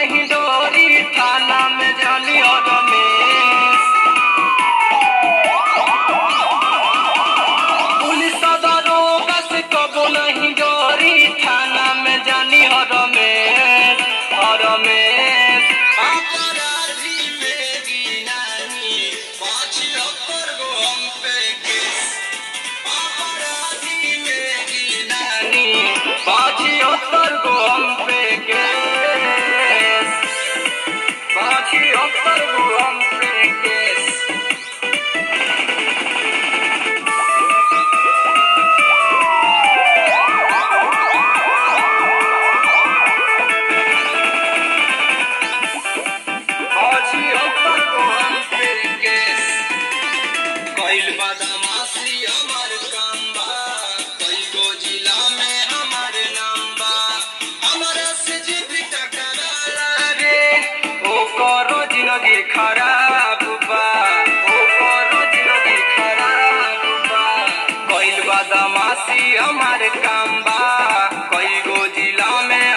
नहीं डोरी थाना में जानी और रमेश पुलिस दरोगा से कबो नहीं डोरी थाना में जानी और रमेश अपराधी मेरी नानी पाछी अक्कर गो हम पे केस अपराधी मेरी नानी पाछी अक्कर गो हम पे केस पाछी अक्कर गो हम पे केस पाछी अक्कर गो हम पे केस कइल बदमाशी हमार काम बा कई गो जिला में हमार नाम बा हमरा से जे भी टकराला रे ओकरो जिंदगी खराब बा ओकरो जिंदगी खराब बा कइल बदमाशी हमार काम बा कई गो जिला में